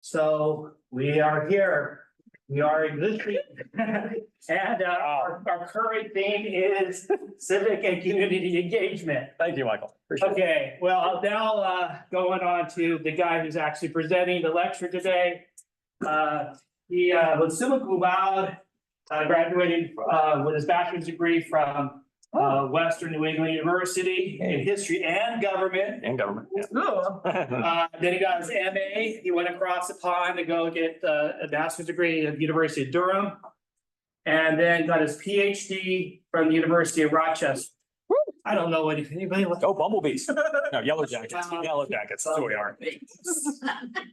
So we are here. We are existing. And our current theme is civic and community engagement. Thank you, Michael. Appreciate it. Okay, well, now going on to the guy who's actually presenting the lecture today. He was summa cum laude, graduating with his bachelor's degree from Western New England University in history and government. Yeah. Then he got his MA. He went across the pond to go get a master's degree at the University of Durham. And then got his PhD from the University of Rochester. I don't know what anybody. Oh, bumblebees. No, yellow jackets. Yellow jackets. That's what we are.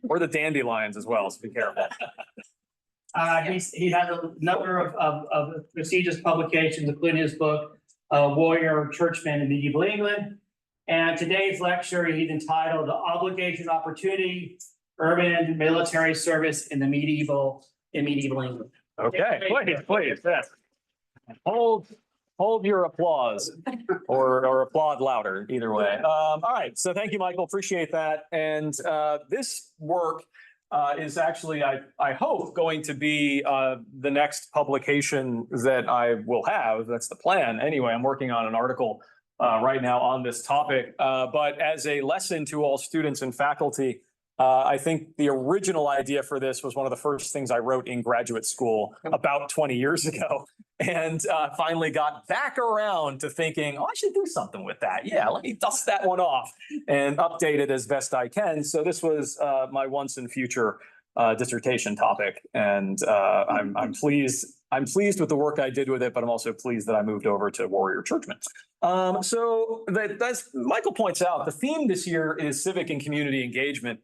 Or the dandelions as well, so be careful. He had a number of prestigious publications, including his book, Warrior Churchman in Medieval England. And today's lecture, he's entitled The Obligation Opportunity, Urban Military Service in Medieval England. Okay, please, yes. Hold your applause or applaud louder, either way. All right, so thank you, Michael, appreciate that. And this work is actually, I hope, going to be the next publication that I will have. That's the plan. Anyway, I'm working on an article right now on this topic. But as a lesson to all students and faculty, I think the original idea for this was one of the first things I wrote in graduate school about 20 years ago. And finally got back around to thinking, oh, I should do something with that. Yeah, let me dust that one off and update it as best I can. So this was my once and future dissertation topic. And I'm pleased with the work I did with it, but I'm also pleased that I moved over to Warrior Churchman. So as Michael points out, the theme this year is civic and community engagement.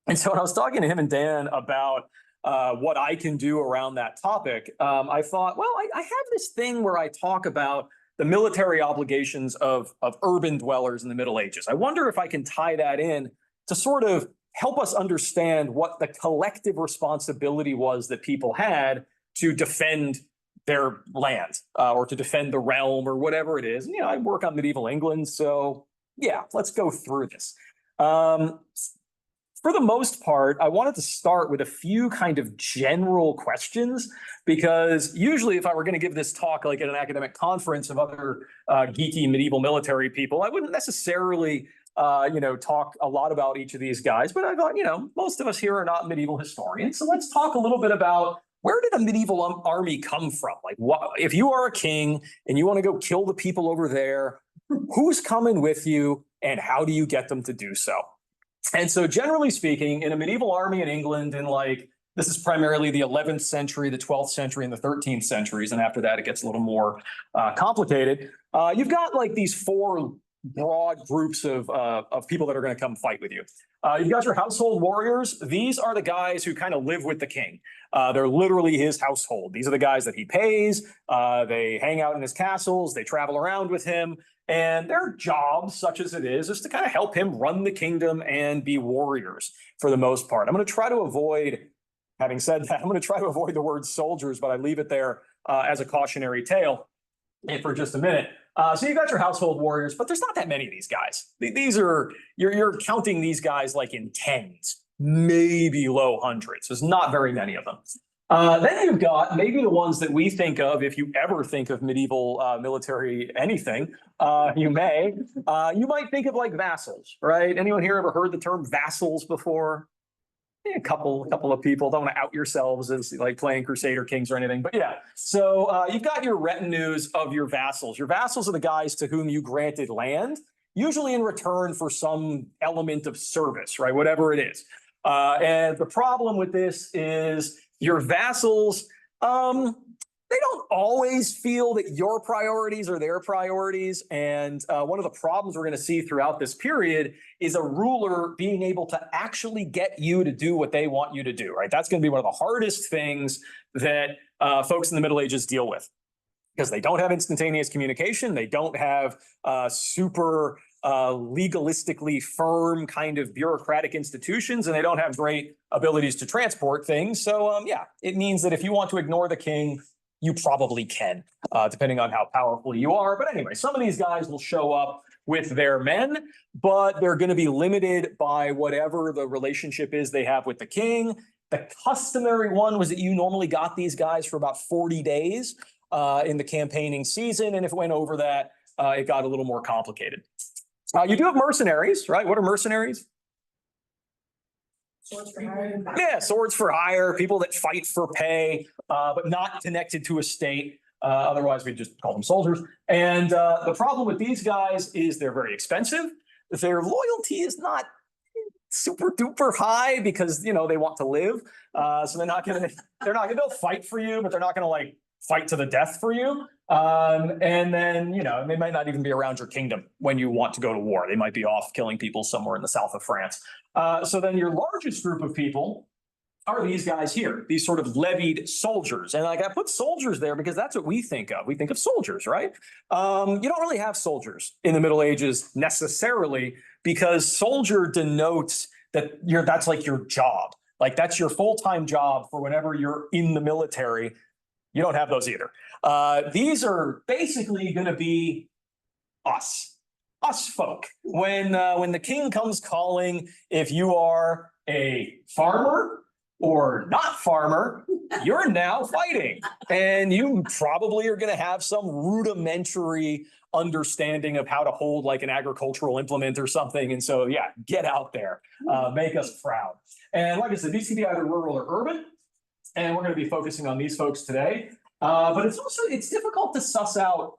And so when I was talking to him and Dan about what I can do around that topic, I thought, well, I have this thing where I talk about the military obligations of urban dwellers in the Middle Ages. I wonder if I can tie that in to sort of help us understand what the collective responsibility was that people had to defend their land or to defend the realm or whatever it is. And, I work on medieval England, so yeah, let's go through this. For the most part, I wanted to start with a few kind of general questions, because usually if I were going to give this talk like at an academic conference of other geeky medieval military people, I wouldn't necessarily talk a lot about each of these guys. But I thought, most of us here are not medieval historians. So let's talk a little bit about where did a medieval army come from? Like, if you are a king and you want to go kill the people over there, who's coming with you and how do you get them to do so? And so generally speaking, in a medieval army in England, this is primarily the 11th century, the 12th century, and the 13th centuries. And after that, it gets a little more complicated. You've got these four broad groups of people that are going to come fight with you. You've got your household warriors. These are the guys who kind of live with the king. They're literally his household. These are the guys that he pays. They hang out in his castles. They travel around with him. And their job, such as it is to kind of help him run the kingdom and be warriors for the most part. I'm going to try to avoid, having said that, I'm going to try to avoid the word soldiers, but I leave it there as a cautionary tale for just a minute. So you got your household warriors, but there's not that many of these guys. These are, you're counting these guys like in tens, maybe low hundreds. There's not very many of them. Then you've got maybe the ones that we think of, if you ever think of medieval military anything, you might think of like vassals, right? Anyone here ever heard the term vassals before? A couple of people. Don't want to out yourselves as like playing Crusader Kings or anything, but yeah. So you've got your retinues of your vassals. Your vassals are the guys to whom you granted land, usually in return for some element of service, right? Whatever it is. And the problem with this is your vassals, they don't always feel that your priorities are their priorities. And one of the problems we're going to see throughout this period is a ruler being able to actually get you to do what they want you to do, right? That's going to be one of the hardest things that folks in the Middle Ages deal with, because they don't have instantaneous communication. They don't have super legalistically firm kind of bureaucratic institutions, and they don't have great abilities to transport things. So yeah, it means that if you want to ignore the king, you probably can, depending on how powerful you are. But anyway, some of these guys will show up with their men, but they're going to be limited by whatever the relationship is they have with the king. The customary one was that you normally got these guys for about 40 days in the campaigning season. And if it went over that, it got a little more complicated. You do have mercenaries, right? What are mercenaries? Swords for hire. Yeah, swords for hire, people that fight for pay, but not connected to a state. Otherwise, we just call them soldiers. And the problem with these guys is they're very expensive. Their loyalty is not super duper high because, you know, they want to live. So they'll fight for you, but they're not going to like fight to the death for you. And then, you know, they might not even be around your kingdom when you want to go to war. They might be off killing people somewhere in the south of France. So then your largest group of people are these guys here, these sort of levied soldiers. And like I put soldiers there because that's what we think of. We think of soldiers, right? You don't really have soldiers in the Middle Ages necessarily because soldier denotes that that's like your job. Like that's your full-time job for whenever you're in the military. You don't have those either. These are basically going to be us folk. When the king comes calling, if you are a farmer or not farmer, you're now fighting. And you probably are going to have some rudimentary understanding of how to hold like an agricultural implement or something. And so, yeah, get out there, make us proud. And like I said, these can be either rural or urban. And we're going to be focusing on these folks today. But it's difficult to suss out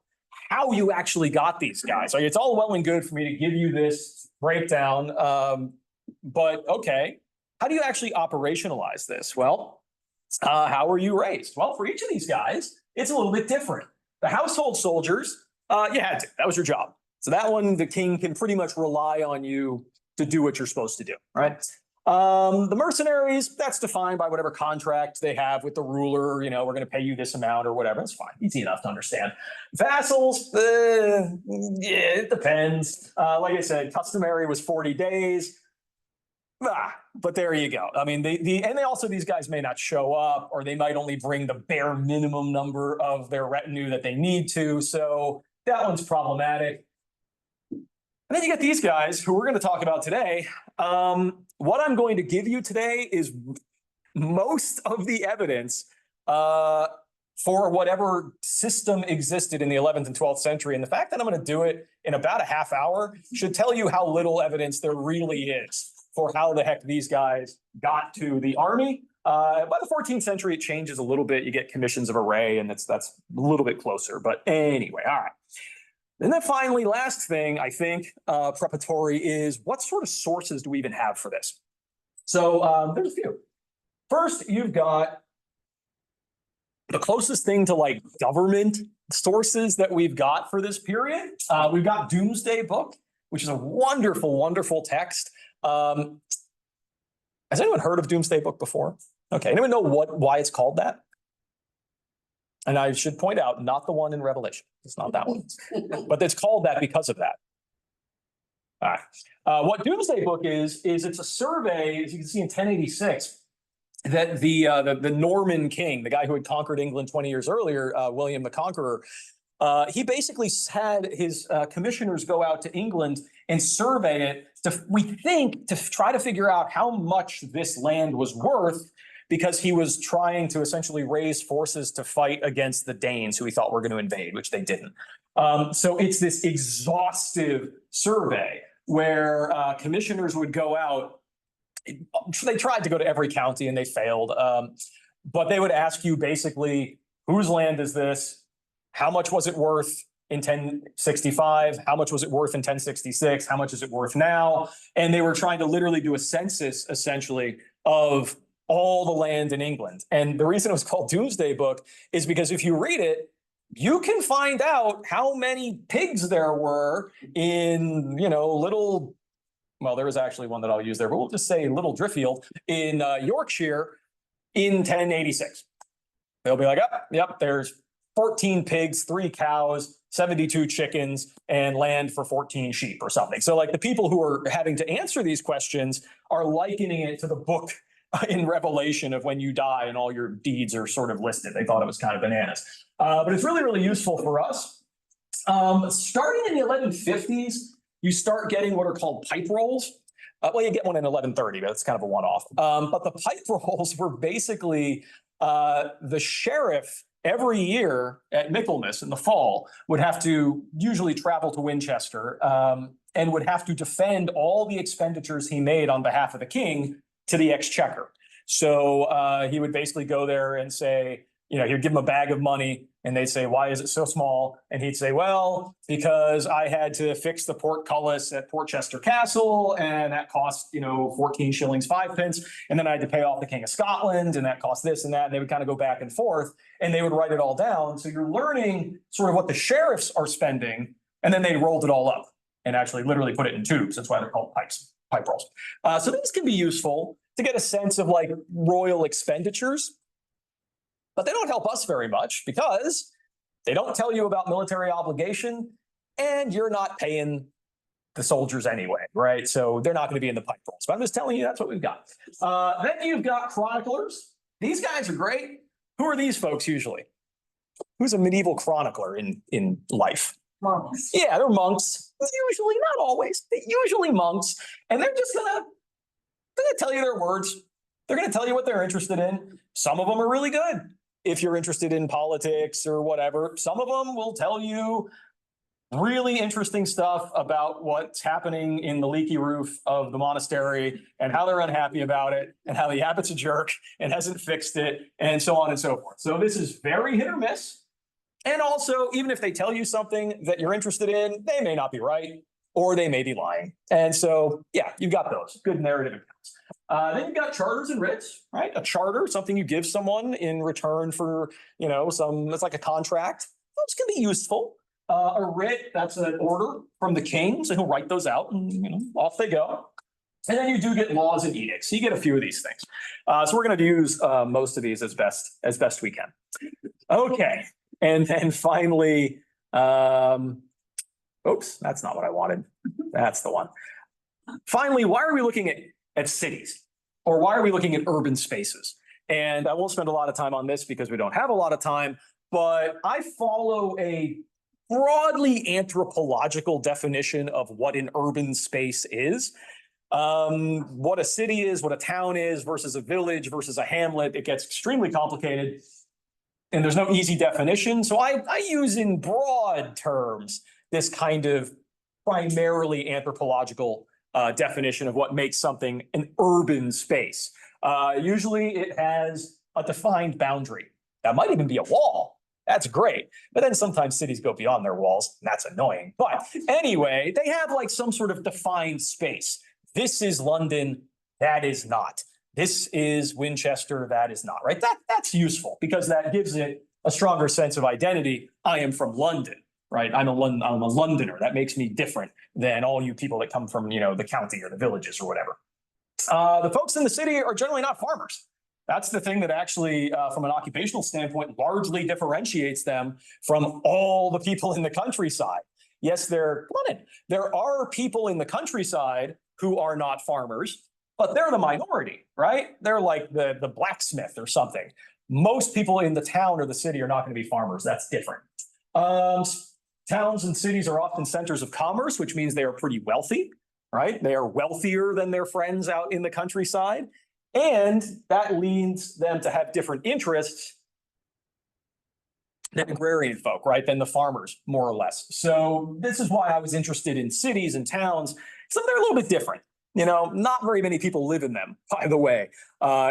how you actually got these guys. Like, it's all well and good for me to give you this breakdown. But okay, how do you actually operationalize this? Well, how were you raised? Well, for each of these guys, it's a little bit different. The household soldiers, you had to. That was your job. So that one, the king can pretty much rely on you to do what you're supposed to do, right? The mercenaries, that's defined by whatever contract they have with the ruler. You know, we're going to pay you this amount or whatever. That's fine. Easy enough to understand. Vassals, yeah, it depends. Like I said, customary was 40 days. But there you go. I mean, these guys may not show up, or they might only bring the bare minimum number of their retinue that they need to. So that one's problematic. And then you get these guys who we're going to talk about today. What I'm going to give you today is most of the evidence for whatever system existed in the 11th and 12th century. And the fact that I'm going to do it in about a half hour should tell you how little evidence there really is for how the heck these guys got to the army. By the 14th century, it changes a little bit. You get commissions of array, and that's a little bit closer. But anyway, all right. And then finally, last thing, I think, preparatory is what sort of sources do we even have for this? So there's a few. First, you've got the closest thing to like government sources that we've got for this period. We've got Doomsday Book, which is a wonderful, wonderful text. Has anyone heard of Doomsday Book before? Okay, anyone know why it's called that? And I should point out, not the one in Revelation. It's not that one. But it's called that because of that. All right. What Doomsday Book is it's a survey, as you can see in 1086, that the Norman king, the guy who had conquered England 20 years earlier, William the Conqueror, he basically had his commissioners go out to England and survey it, to try to figure out how much this land was worth, because he was trying to essentially raise forces to fight against the Danes, who he thought were going to invade, which they didn't. So it's this exhaustive survey where commissioners would go out. They tried to go to every county and they failed. But they would ask you basically, whose land is this? How much was it worth in 1065? How much was it worth in 1066? How much is it worth now? And they were trying to literally do a census, essentially, of all the land in England. And the reason it was called Doomsday Book is because if you read it, you can find out how many pigs there were in, well, there was actually one that I'll use there, but we'll just say Little Driffield in Yorkshire in 1086. They'll be like, yep, there's 14 pigs, 3 cows, 72 chickens, and land for 14 sheep or something. So like the people who are having to answer these questions are likening it to the book in Revelation of when you die and all your deeds are sort of listed. They thought it was kind of bananas. But it's really, really useful for us. Starting in the 1150s, you start getting what are called pipe rolls. Well, you get one in 1130, but it's kind of a one-off. But the pipe rolls were basically the sheriff every year at Michaelmas in the fall would have to usually travel to Winchester and would have to defend all the expenditures he made on behalf of the king to the exchequer. So he would basically go there and say, he'd give him a bag of money and they'd say, why is it so small? And he'd say, well, because I had to fix the portcullis at Portchester Castle and that cost, 14 shillings, 5 pence. And then I had to pay off the King of Scotland and that cost this and that. And they would kind of go back and forth and they would write it all down. So you're learning sort of what the sheriffs are spending. And then they rolled it all up and actually literally put it in tubes. That's why they're called pipe rolls. So these can be useful to get a sense of like royal expenditures. But they don't help us very much because they don't tell you about military obligation and you're not paying the soldiers anyway, right? So they're not going to be in the pipe rolls. But I'm just telling you, that's what we've got. Then you've got chroniclers. These guys are great. Who are these folks usually? Who's a medieval chronicler in life? Monks. Yeah, they're monks. Usually, not always. They're usually monks. And they're just gonna tell you their words. They're going to tell you what they're interested in. Some of them are really good. If you're interested in politics or whatever, some of them will tell you really interesting stuff about what's happening in the leaky roof of the monastery and how they're unhappy about it and how the abbot's a jerk and hasn't fixed it and so on and so forth. So this is very hit or miss. And also, even if they tell you something that you're interested in, they may not be right or they may be lying. And so, yeah, you've got those good narrative accounts. Then you've got charters and writs, right? A charter, something you give someone in return for, it's like a contract. Those can be useful. A writ, that's an order from the king, so he'll write those out and, off they go. And then you do get laws and edicts. So you get a few of these things. So we're going to use most of these as best we can. Okay. And then finally, oops, that's not what I wanted. That's the one. Finally, why are we looking at cities? Or why are we looking at urban spaces? And I won't spend a lot of time on this because we don't have a lot of time, but I follow a broadly anthropological definition of what an urban space is. What a city is, what a town is versus a village versus a hamlet. It gets extremely complicated and there's no easy definition. So I use in broad terms this kind of primarily anthropological definition of what makes something an urban space. Usually it has a defined boundary. That might even be a wall. That's great. But then sometimes cities go beyond their walls, and that's annoying. But anyway, they have like some sort of defined space. This is London, that is not. This is Winchester, that is not, right? That's useful because that gives it a stronger sense of identity. I am from London, right? I'm a Londoner. That makes me different than all you people that come from, the county or the villages or whatever. The folks in the city are generally not farmers. That's the thing that actually, from an occupational standpoint, largely differentiates them from all the people in the countryside. Yes, there are people in the countryside who are not farmers, but they're the minority, right? They're like the blacksmith or something. Most people in the town or the city are not going to be farmers. That's different. Towns and cities are often centers of commerce, which means they are pretty wealthy, right? They are wealthier than their friends out in the countryside. And that leads them to have different interests than agrarian folk, right? Than the farmers, more or less. So this is why I was interested in cities and towns. So they're a little bit different. Not very many people live in them, by the way.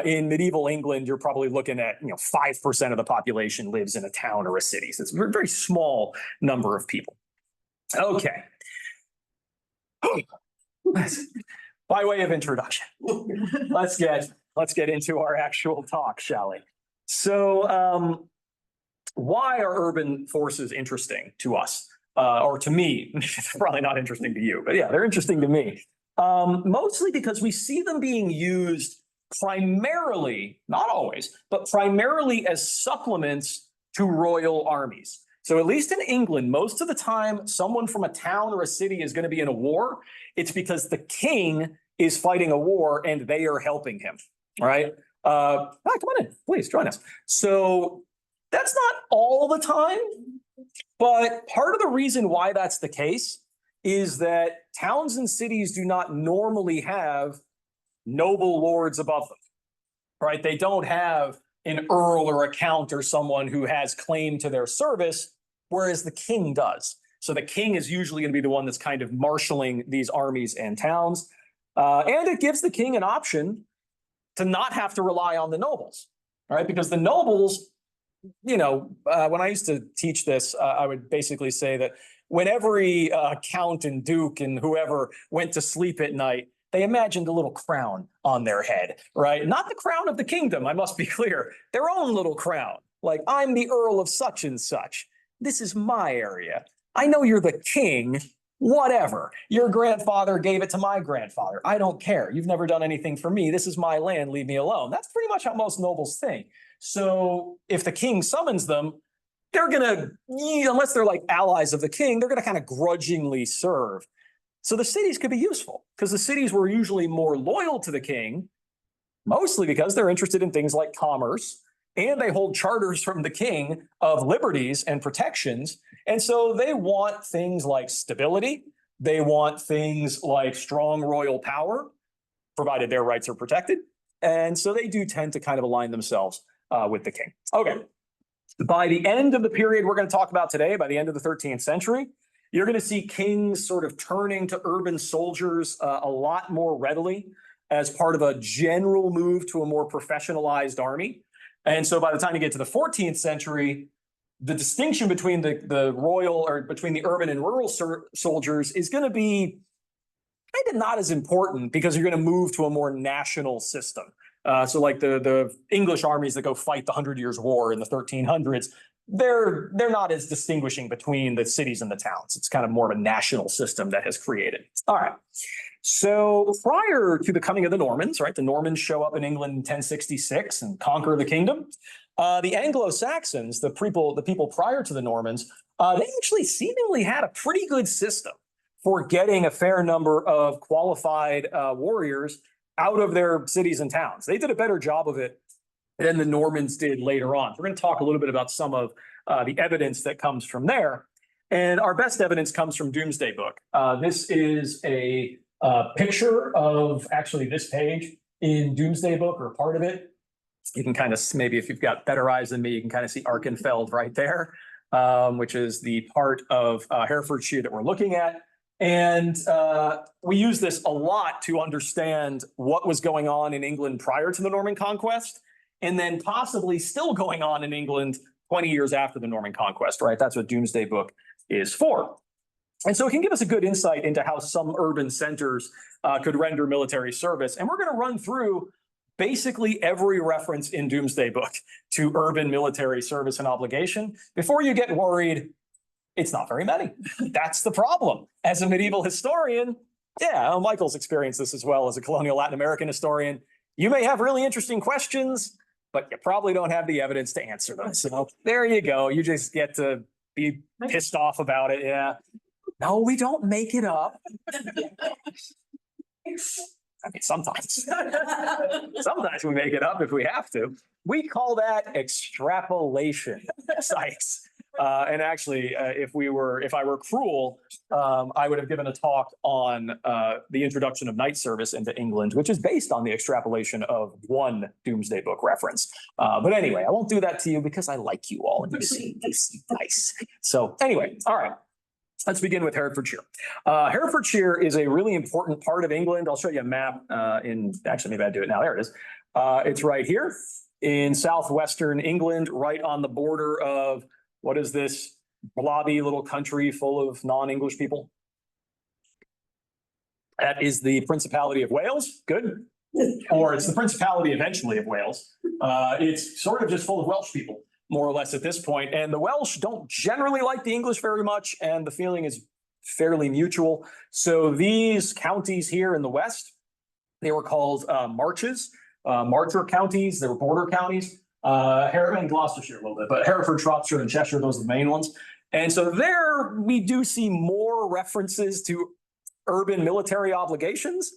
In medieval England, you're probably looking at, 5% of the population lives in a town or a city. So it's a very, very small number of people. Okay. By way of introduction, let's get into our actual talk, shall we? So why are urban forces interesting to us? Or to me? It's probably not interesting to you, but yeah, they're interesting to me. Mostly because we see them being used primarily, not always, but primarily as supplements to royal armies. So at least in England, most of the time, someone from a town or a city is going to be in a war. It's because the king is fighting a war and they are helping him, right? Come on in, please join us. So that's not all the time, but part of the reason why that's the case is that towns and cities do not normally have noble lords above them, right? They don't have an earl or a count or someone who has claim to their service, whereas the king does. So the king is usually going to be the one that's kind of marshaling these armies and towns. And it gives the king an option to not have to rely on the nobles, right? Because the nobles, when I used to teach this, I would basically say that when every count and duke and whoever went to sleep at night, they imagined a little crown on their head, right? Not the crown of the kingdom, I must be clear, their own little crown. Like, I'm the Earl of such and such. This is my area. I know you're the king, whatever. Your grandfather gave it to my grandfather. I don't care. You've never done anything for me. This is my land. Leave me alone. That's pretty much how most nobles think. So if the king summons them, they're going to, unless they're like allies of the king, they're going to kind of grudgingly serve. So the cities could be useful because the cities were usually more loyal to the king, mostly because they're interested in things like commerce, and they hold charters from the king of liberties and protections. And so they want things like stability. They want things like strong royal power, provided their rights are protected. And so they do tend to kind of align themselves with the king. Okay. By the end of the period we're going to talk about today, by the end of the 13th century, you're going to see kings sort of turning to urban soldiers a lot more readily as part of a general move to a more professionalized army. And so by the time you get to the 14th century, the distinction between the royal or between the urban and rural soldiers is going to be kind of not as important because you're going to move to a more national system. So like the English armies that go fight the 100 Years' War in the 1300s, they're not as distinguishing between the cities and the towns. It's kind of more of a national system that has created. All right. So prior to the coming of the Normans, right, the Normans show up in England in 1066 and conquer the kingdom. The Anglo-Saxons, the people prior to the Normans, they actually seemingly had a pretty good system for getting a fair number of qualified warriors out of their cities and towns. They did a better job of it than the Normans did later on. We're going to talk a little bit about some of the evidence that comes from there. And our best evidence comes from Domesday Book. This is a picture of actually this page in Domesday Book, or part of it. You can kind of, maybe if you've got better eyes than me, you can kind of see Arkenfeld right there, which is the part of Herefordshire that we're looking at. And we use this a lot to understand what was going on in England prior to the Norman conquest, and then possibly still going on in England 20 years after the Norman conquest, right? That's what Domesday Book is for. And so it can give us a good insight into how some urban centers could render military service. And we're going to run through basically every reference in Domesday Book to urban military service and obligation. Before you get worried, it's not very many. That's the problem. As a medieval historian, yeah, Michael's experienced this as well as a colonial Latin American historian. You may have really interesting questions, but you probably don't have the evidence to answer them. So there you go. You just get to be pissed off about it. Yeah. No, we don't make it up. I mean, sometimes. Sometimes we make it up if we have to. We call that extrapolation. Sykes. And actually, if I were cruel, I would have given a talk on the introduction of knight service into England, which is based on the extrapolation of one Domesday Book reference. But anyway, I won't do that to you because I like you all and you seem nice. So anyway, all right. Let's begin with Herefordshire. Herefordshire is a really important part of England. I'll show you a map actually, maybe I do it now. There it is. It's right here in southwestern England, right on the border of, what is this blobby little country full of non-English people? That is the Principality of Wales. Good. Or it's the Principality eventually of Wales. It's sort of just full of Welsh people, more or less at this point. And the Welsh don't generally like the English very much, and the feeling is fairly mutual. So these counties here in the west, they were called marches, marcher counties. They were border counties. Hereford and Gloucestershire a little bit, but Hereford, Shropshire, and Cheshire, those are the main ones. And so there we do see more references to urban military obligations.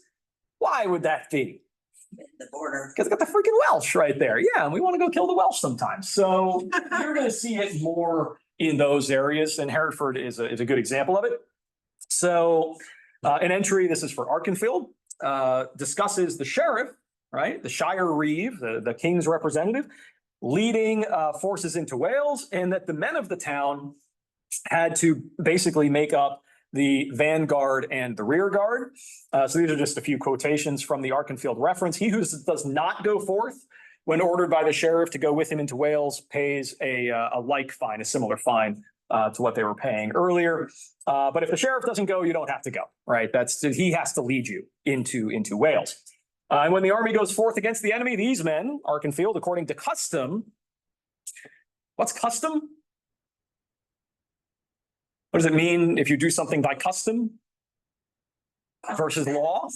Why would that be? The border. Because it's got the freaking Welsh right there. Yeah, and we want to go kill the Welsh sometimes. So you're going to see it more in those areas, and Hereford is a good example of it. So an entry, this is for Arkenfield, discusses the sheriff, right, the Shire Reeve, the king's representative, leading forces into Wales, and that the men of the town had to basically make up the vanguard and the rear guard. So these are just a few quotations from the Arkenfield reference. He who does not go forth when ordered by the sheriff to go with him into Wales pays a like fine, a similar fine to what they were paying earlier. But if the sheriff doesn't go, you don't have to go, right? He has to lead you into Wales. And when the army goes forth against the enemy, these men, Arkenfield, according to custom, what's custom? What does it mean if you do something by custom versus law?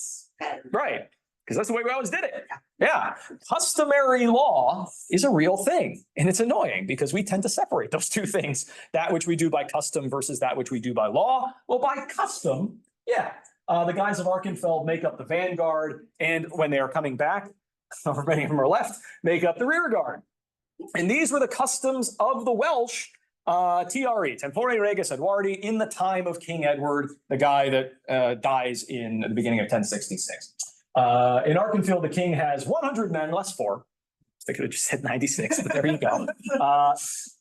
Right, because that's the way we always did it. Yeah, customary law is a real thing, and it's annoying because we tend to separate those two things, that which we do by custom versus that which we do by law. Well, by custom, yeah, the guys of Arkenfeld make up the vanguard, and when they are coming back, or many of them are left, make up the rear guard. And these were the customs of the Welsh, TRE, Tempore Regis Edwardi, in the time of King Edward, the guy that dies in the beginning of 1066. In Arkenfield, the king has 100 men, less 4. They could have just said 96, but there you go.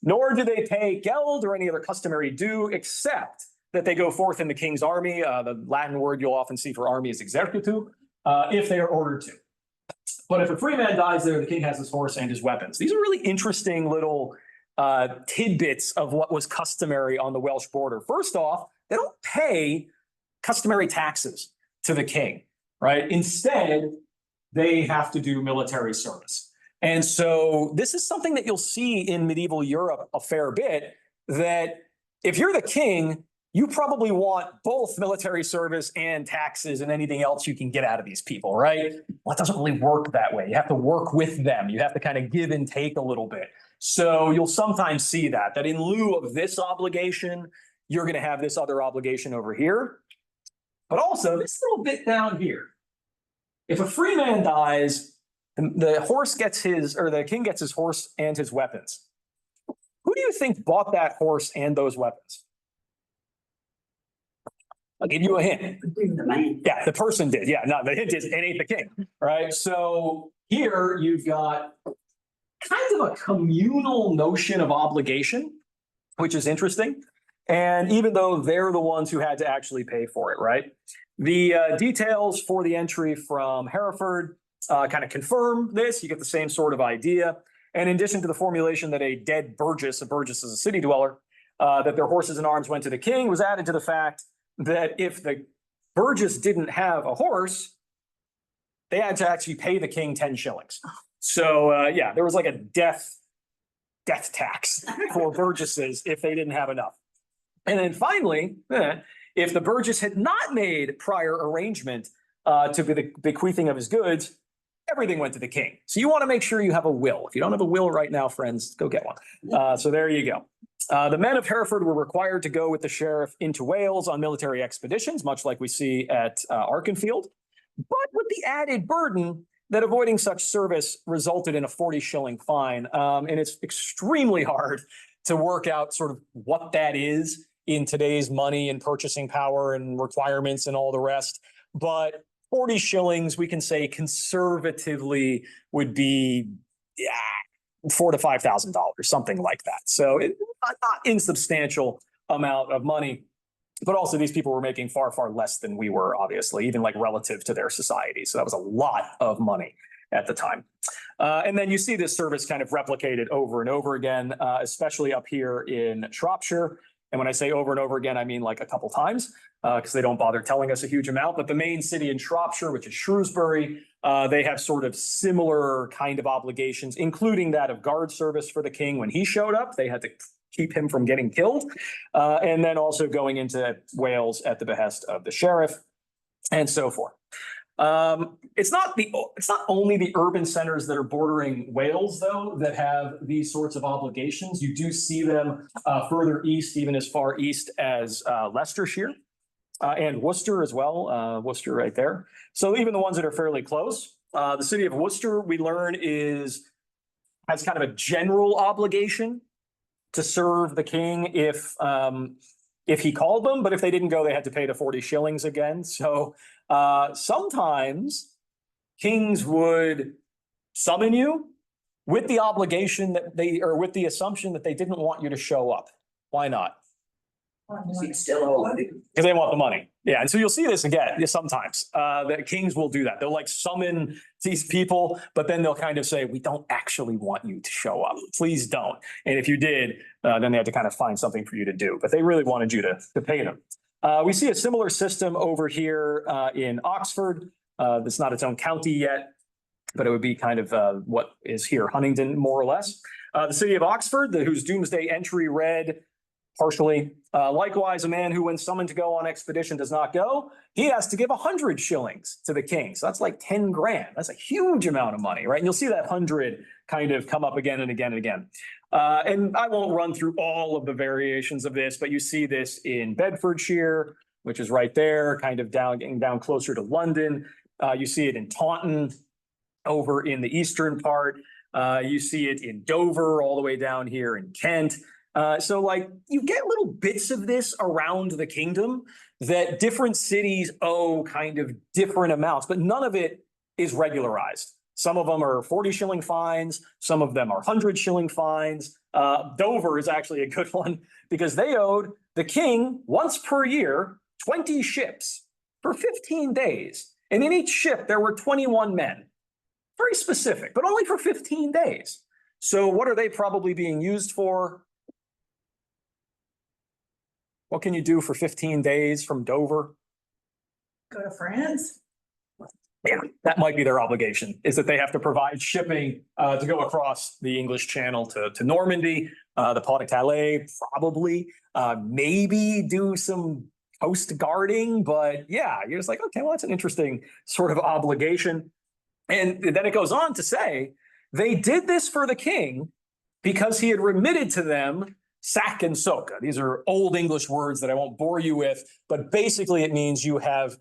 Nor do they pay geld or any other customary due, except that they go forth in the king's army. The Latin word you'll often see for army is exercitu, if they are ordered to. But if a free man dies there, the king has his horse and his weapons. These are really interesting little tidbits of what was customary on the Welsh border. First off, they don't pay customary taxes to the king, right? Instead, they have to do military service. And so this is something that you'll see in medieval Europe a fair bit, that if you're the king, you probably want both military service and taxes and anything else you can get out of these people, right? Well, it doesn't really work that way. You have to work with them. You have to kind of give and take a little bit. So you'll sometimes see that in lieu of this obligation, you're going to have this other obligation over here. But also this little bit down here. If a free man dies, the horse gets his, or the king gets his horse and his weapons. Who do you think bought that horse and those weapons? I'll give you a hint. Yeah, the person did. Yeah, no, the hint is it ain't the king, right? So here you've got kind of a communal notion of obligation, which is interesting. And even though they're the ones who had to actually pay for it, right? The details for the entry from Hereford kind of confirm this. You get the same sort of idea. And in addition to the formulation that a dead burgess, a burgess is a city dweller, that their horses and arms went to the king, was added to the fact that if the burgess didn't have a horse, they had to actually pay the king 10 shillings. So yeah, there was like a death tax for burgesses if they didn't have enough. And then finally, if the burgess had not made prior arrangement to the bequeathing of his goods, everything went to the king. So you want to make sure you have a will. If you don't have a will right now, friends, go get one. So there you go. The men of Hereford were required to go with the sheriff into Wales on military expeditions, much like we see at Arkenfield, but with the added burden that avoiding such service resulted in a 40 shilling fine. And it's extremely hard to work out sort of what that is in today's money and purchasing power and requirements and all the rest. But 40 shillings, we can say conservatively would be $4,000 to $5,000, something like that. So it's not insubstantial amount of money. But also these people were making far, far less than we were, obviously, even like relative to their society. So that was a lot of money at the time. And then you see this service kind of replicated over and over again, especially up here in Shropshire. And when I say over and over again, I mean like a couple times because they don't bother telling us a huge amount. But the main city in Shropshire, which is Shrewsbury, they have sort of similar kind of obligations, including that of guard service for the king. When he showed up, they had to keep him from getting killed. And then also going into Wales at the behest of the sheriff and so forth. It's not only the urban centers that are bordering Wales, though, that have these sorts of obligations. You do see them further east, even as far east as Leicestershire and Worcester as well. Worcester right there. So even the ones that are fairly close. The city of Worcester, we learn, has kind of a general obligation to serve the king if if he called them, but if they didn't go, they had to pay the 40 shillings again. So sometimes kings would summon you with the obligation that or with the assumption that they didn't want you to show up. Why not? Because they want the money. Yeah. And so you'll see this again sometimes that kings will do that. They'll like summon these people, but then they'll kind of say, we don't actually want you to show up. Please don't. And if you did, then they had to kind of find something for you to do. But they really wanted you to pay them. We see a similar system over here in Oxford. That's not its own county yet, but it would be kind of what is here, Huntingdon, more or less. The city of Oxford, whose doomsday entry read partially, likewise, a man who when summoned to go on expedition does not go, he has to give 100 shillings to the king. So that's like 10 grand. That's a huge amount of money, right? And you'll see that 100 kind of come up again and again and again. And I won't run through all of the variations of this, but you see this in Bedfordshire, which is right there, kind of getting down closer to London. You see it in Taunton, over in the eastern part. You see it in Dover, all the way down here in Kent. So like you get little bits of this around the kingdom that different cities owe kind of different amounts, but none of it is regularized. Some of them are 40 shilling fines. Some of them are 100 shilling fines. Dover is actually a good one because they owed the king once per year 20 ships for 15 days. And in each ship, there were 21 men. Very specific, but only for 15 days. So what are they probably being used for? What can you do for 15 days from Dover? Go to France? Yeah, that might be their obligation, is that they have to provide shipping to go across the English Channel to Normandy, the Pas-de-Calais, probably, maybe do some coast guarding, but yeah, you're just like, okay, well, that's an interesting sort of obligation. And then it goes on to say, they did this for the king because he had remitted to them sack and soca. These are old English words that I won't bore you with, but basically it means you have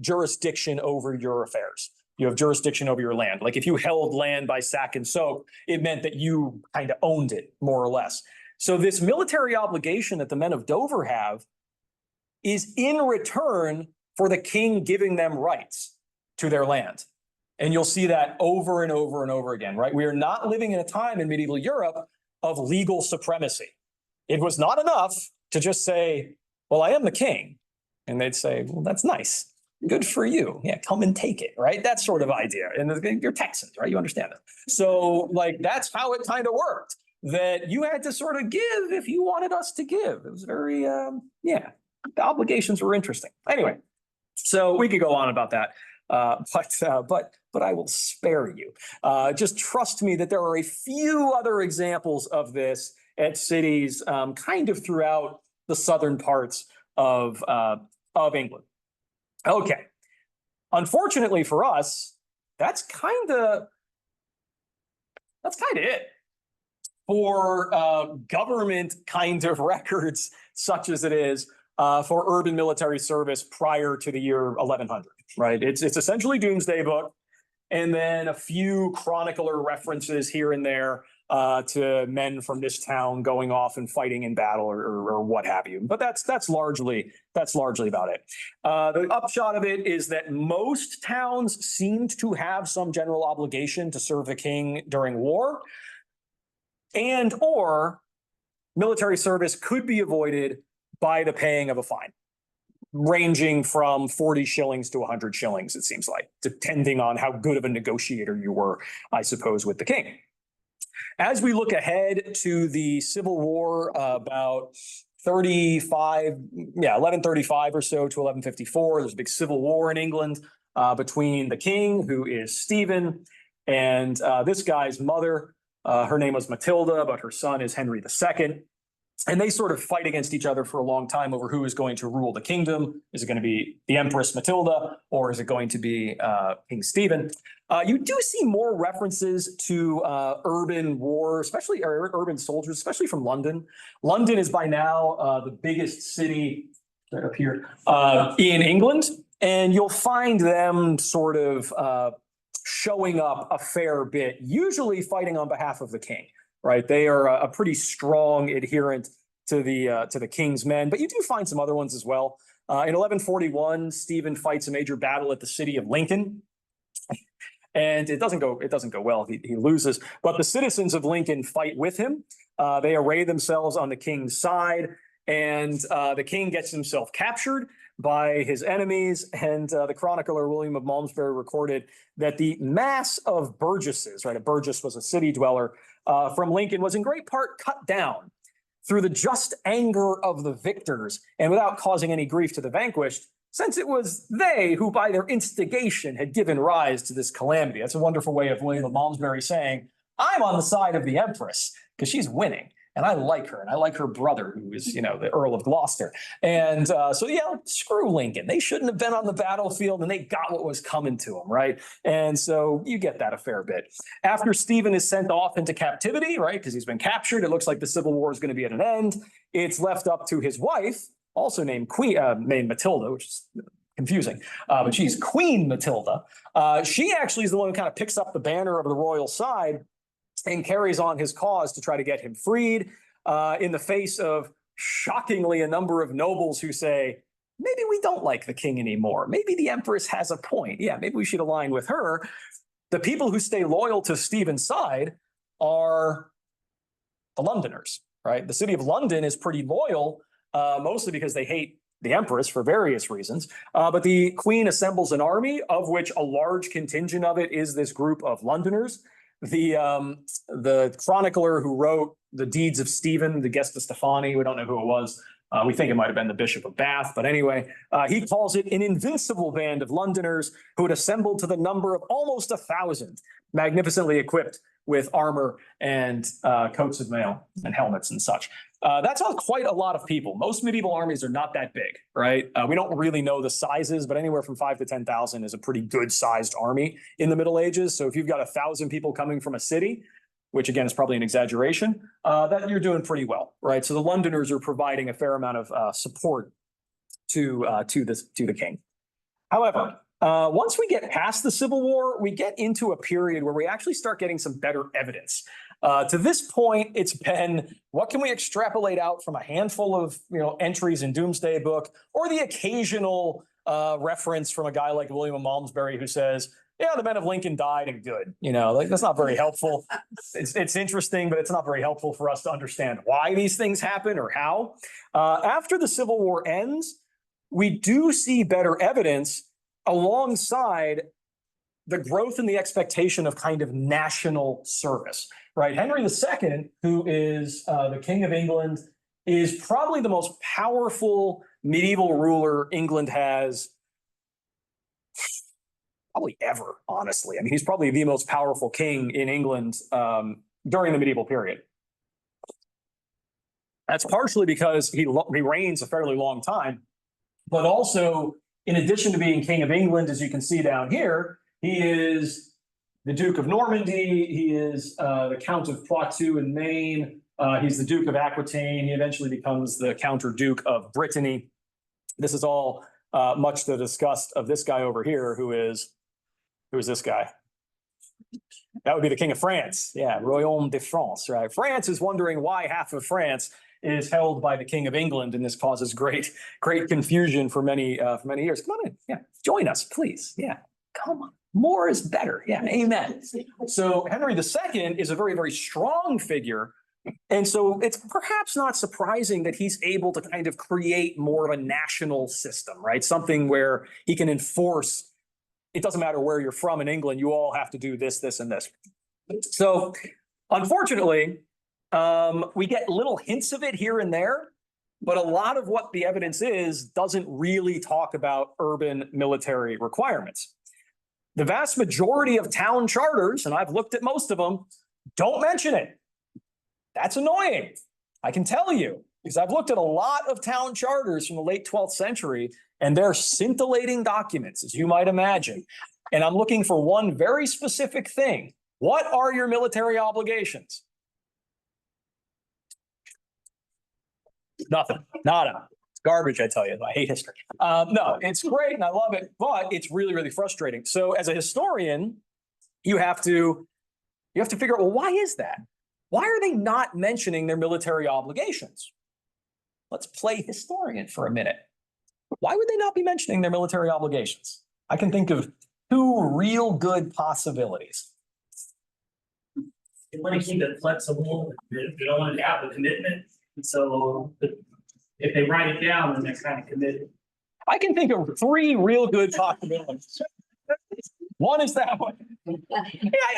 jurisdiction over your affairs. You have jurisdiction over your land. Like if you held land by sack and soak, it meant that you kind of owned it, more or less. So this military obligation that the men of Dover have is in return for the king giving them rights to their land. And you'll see that over and over and over again, right? We are not living in a time in medieval Europe of legal supremacy. It was not enough to just say, well, I am the king. And they'd say, well, that's nice. Good for you. Yeah, come and take it, right? That sort of idea. And you're Texans, right? You understand it. So like, that's how it kind of worked, that you had to sort of give if you wanted us to give. It was very, yeah, the obligations were interesting. Anyway, so we could go on about that. But I will spare you. Just trust me that there are a few other examples of this at cities kind of throughout the southern parts of England. Okay. Unfortunately for us, that's kind of it for government kind of records, such as it is for urban military service prior to the year 1100, right? It's essentially Doomsday Book, and then a few chronicler references here and there to men from this town going off and fighting in battle or what have you. But that's largely about it. The upshot of it is that most towns seemed to have some general obligation to serve the king during war, and or military service could be avoided by the paying of a fine, ranging from 40 shillings to 100 shillings, it seems like, depending on how good of a negotiator you were, I suppose, with the king. As we look ahead to the Civil War, about 1135 or so to 1154, there's a big civil war in England between the king, who is Stephen, and this guy's mother. Her name was Matilda, but her son is Henry II. And they sort of fight against each other for a long time over who is going to rule the kingdom. Is it going to be the Empress Matilda, or is it going to be King Stephen? You do see more references to urban war, especially or urban soldiers, especially from London. London is by now the biggest city right up here in England, and you'll find them sort of showing up a fair bit, usually fighting on behalf of the king. Right, they are a pretty strong adherent to the king's men, but you do find some other ones as well. In 1141, Stephen fights a major battle at the city of Lincoln. And it doesn't go well. He loses, but the citizens of Lincoln fight with him. They array themselves on the king's side, and the king gets himself captured by his enemies. And the chronicler William of Malmesbury recorded that the mass of burgesses, right? A burgess was a city dweller from Lincoln, was in great part cut down through the just anger of the victors, and without causing any grief to the vanquished, since it was they who by their instigation had given rise to this calamity. That's a wonderful way of William of Malmesbury saying, I'm on the side of the Empress because she's winning. And I like her, and I like her brother, who is, the Earl of Gloucester. And screw Lincoln. They shouldn't have been on the battlefield, and they got what was coming to them, right? And so you get that a fair bit. After Stephen is sent off into captivity, right, because he's been captured, it looks like the Civil War is going to be at an end. It's left up to his wife, also named Matilda, which is confusing, but she's Queen Matilda. She actually is the one who kind of picks up the banner of the royal side and carries on his cause to try to get him freed, in the face of, shockingly, a number of nobles who say, maybe we don't like the king anymore. Maybe the Empress has a point. Yeah, maybe we should align with her. The people who stay loyal to Stephen's side are the Londoners, right? The city of London is pretty loyal, mostly because they hate the Empress for various reasons. But the Queen assembles an army, of which a large contingent of it is this group of Londoners. The chronicler who wrote the Deeds of Stephen, the Gesta Stephani, we don't know who it was. We think it might have been the Bishop of Bath, but anyway, he calls it an invincible band of Londoners who had assembled to the number of almost 1,000, magnificently equipped with armor and coats of mail and helmets and such. That's quite a lot of people. Most medieval armies are not that big, right? We don't really know the sizes, but anywhere from 5,000 to 10,000 is a pretty good sized army in the Middle Ages. So if you've got 1,000 people coming from a city, which again is probably an exaggeration, that you're doing pretty well, right? So the Londoners are providing a fair amount of support to the king. However, once we get past the Civil War, we get into a period where we actually start getting some better evidence. To this point, it's been, what can we extrapolate out from a handful of entries in Doomsday Book, or the occasional reference from a guy like William of Malmesbury who says, yeah, the men of Lincoln died and good. That's not very helpful. It's interesting, but it's not very helpful for us to understand why these things happen or how. After the Civil War ends, we do see better evidence alongside the growth in the expectation of kind of national service, right? Henry II, who is the King of England, is probably the most powerful medieval ruler England has probably ever, honestly. I mean, he's probably the most powerful king in England during the medieval period. That's partially because he reigns a fairly long time, but also, in addition to being King of England, as you can see down here, he is the Duke of Normandy. He is the Count of Poitou in Maine. He's the Duke of Aquitaine. He eventually becomes the Counter-Duke of Brittany. This is all much to the disgust of this guy over here, who is this guy? That would be the King of France. Yeah, Royaume de France, right? France is wondering why half of France is held by the King of England, and this causes great confusion for many years. Come on in, yeah, join us, please. Yeah, come on, more is better. Yeah, amen. So Henry II is a very, very strong figure, and so it's perhaps not surprising that he's able to kind of create more of a national system, right? Something where he can enforce. It doesn't matter where you're from in England, you all have to do this, this, and this. So unfortunately, we get little hints of it here and there, but a lot of what the evidence is doesn't really talk about urban military requirements. The vast majority of town charters, and I've looked at most of them, don't mention it. That's annoying. I can tell you, because I've looked at a lot of town charters from the late 12th century, and they're scintillating documents, as you might imagine. And I'm looking for one very specific thing. What are your military obligations? Nothing. Nada. It's garbage, I tell you. I hate history. No, it's great and I love it, but it's really, really frustrating. So as a historian, you have to figure out, well, why is that? Why are they not mentioning their military obligations? let's play historian for a minute. Why would they not be mentioning their military obligations? I can think of two real good possibilities. They want to keep it flexible, they don't want to have a commitment, so if they write it down, then they're kind of committed. I can think of three real good possibilities. One is that one. Yeah,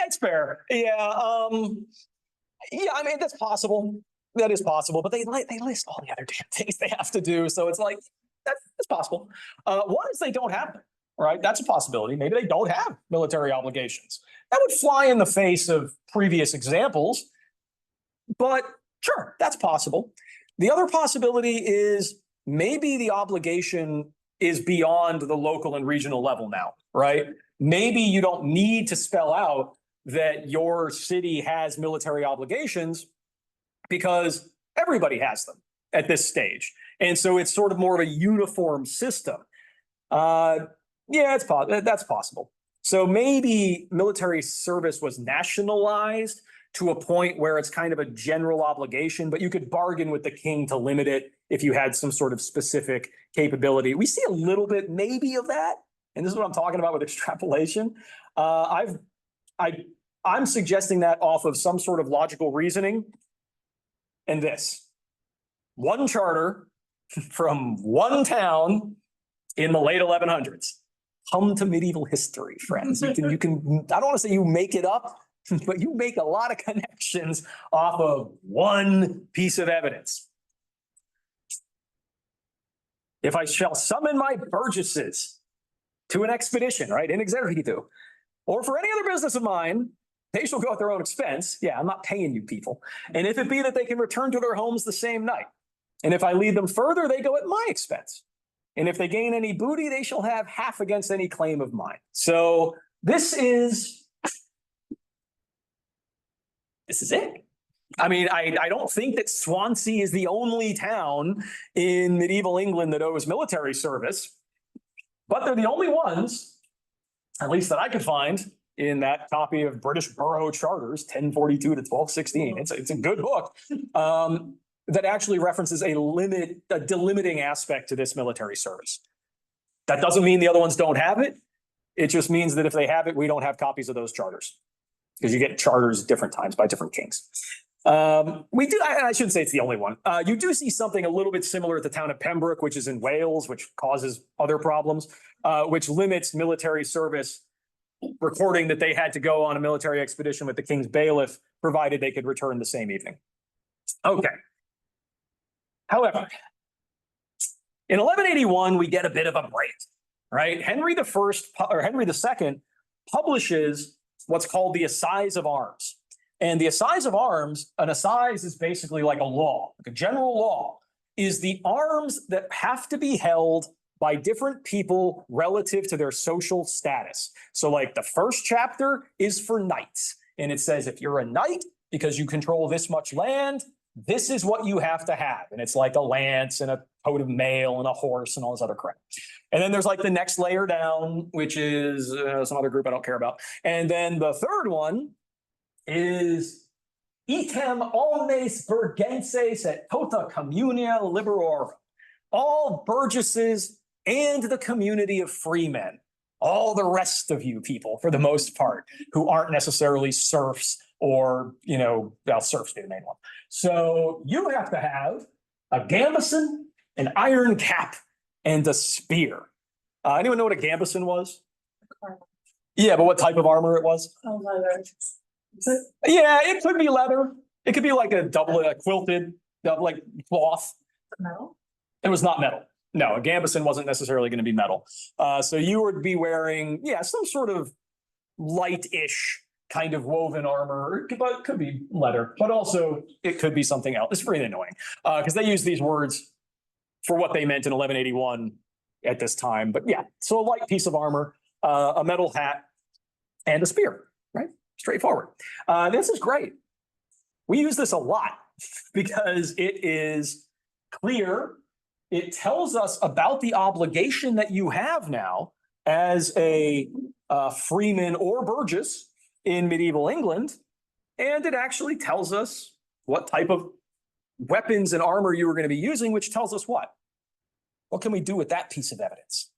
it's fair. Yeah, I mean, that's possible. That is possible, but they list all the other damn things they have to do. So it's like, that's possible. One is they don't have them, right? That's a possibility. Maybe they don't have military obligations. That would fly in the face of previous examples, but sure, that's possible. The other possibility is maybe the obligation is beyond the local and regional level now, right? Maybe you don't need to spell out that your city has military obligations because everybody has them at this stage. And so it's sort of more of a uniform system. Yeah, that's possible. So maybe military service was nationalized to a point where it's kind of a general obligation, but you could bargain with the king to limit it if you had some sort of specific capability. We see a little bit maybe of that. And this is what I'm talking about with extrapolation. I'm suggesting that off of some sort of logical reasoning. And this, one charter from one town in the late 1100s. Come to medieval history, friends. You can, I don't want to say you make it up, but you make a lot of connections off of one piece of evidence. If I shall summon my burgesses to an expedition, right, in exercitu, or for any other business of mine, they shall go at their own expense. Yeah, I'm not paying you people. And if it be that they can return to their homes the same night, and if I lead them further, they go at my expense. And if they gain any booty, they shall have half against any claim of mine. So this is it. I mean, I don't think that Swansea is the only town in medieval England that owes military service, but they're the only ones, at least that I could find, in that copy of British Borough Charters, 1042 to 1216. It's a good book. That actually references a delimiting aspect to this military service. That doesn't mean the other ones don't have it. It just means that if they have it, we don't have copies of those charters because you get charters different times by different kings. We do, I shouldn't say it's the only one. You do see something a little bit similar at the town of Pembroke, which is in Wales, which causes other problems, which limits military service, recording that they had to go on a military expedition with the king's bailiff, provided they could return the same evening. Okay. However, in 1181, we get a bit of a break, right? Henry II publishes what's called the Assize of Arms. And the Assize of Arms, an assize is basically like a law, like a general law, is the arms that have to be held by different people relative to their social status. So like the first chapter is for knights. And it says, if you're a knight, because you control this much land, this is what you have to have. And it's like a lance and a coat of mail and a horse and all this other crap. And then there's like the next layer down, which is some other group I don't care about. And then the third one is item omnes burgenses et tota communia liberorum. All burgesses and the community of freemen. All the rest of you people, for the most part, who aren't necessarily serfs or, serfs be the main one. So you have to have a gambeson, an iron cap, and a spear. Anyone know what a gambeson was? Yeah, but what type of armor it was? Oh, leather. Yeah, it could be leather. It could be like a quilted, like cloth. Metal? It was not metal. No, a gambeson wasn't necessarily going to be metal. So you would be wearing, some sort of light-ish kind of woven armor, but it could be leather, but also it could be something else. It's really annoying because they use these words for what they meant in 1181 at this time. But yeah, so a light piece of armor, a metal hat, and a spear, right? Straightforward. This is great. We use this a lot because it is clear. It tells us about the obligation that you have now as a freeman or burgess in medieval England. And it actually tells us what type of weapons and armor you were going to be using, which tells us what? What can we do with that piece of evidence?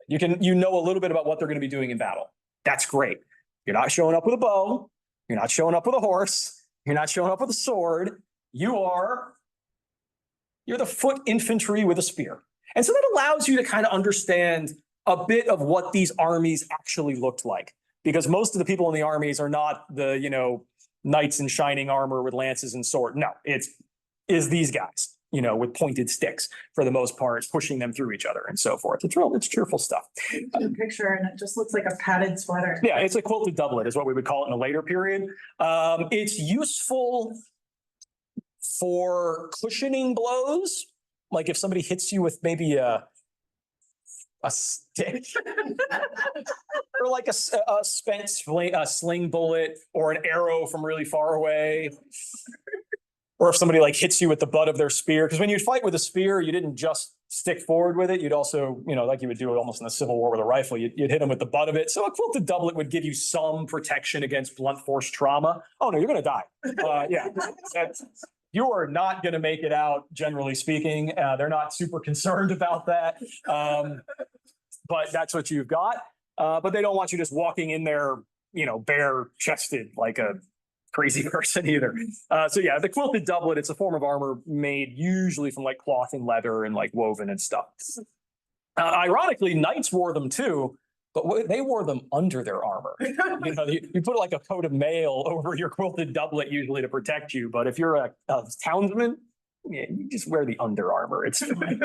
You know a little bit about what they're going to be doing in battle. That's great. You're not showing up with a bow. You're not showing up with a horse. You're not showing up with a sword. You're the foot infantry with a spear. And so that allows you to kind of understand a bit of what these armies actually looked like. Because most of the people in the armies are not the, knights in shining armor with lances and sword. No, is these guys, with pointed sticks for the most part, pushing them through each other and so forth. It's cheerful stuff. A picture and it just looks like a padded sweater. Yeah, it's a quilted doublet is what we would call it in a later period. It's useful for cushioning blows. Like if somebody hits you with maybe a stick or like a spent sling bullet or an arrow from really far away. Or if somebody like hits you with the butt of their spear, because when you fight with a spear, you didn't just stick forward with it. You'd also, like you would do it almost in the Civil War with a rifle, you'd hit them with the butt of it. So a quilted doublet would give you some protection against blunt force trauma. Oh no, you're going to die. Yeah, you are not going to make it out, generally speaking. They're not super concerned about that. But that's what you've got. But they don't want you just walking in there, bare chested like a crazy person either. So yeah, the quilted doublet, it's a form of armor made usually from like cloth and leather and like woven and stuff. Ironically, knights wore them too, but they wore them under their armor. You put like a coat of mail over your quilted doublet usually to protect you. But if you're a townsman, yeah, you just wear the under armor. It's fine.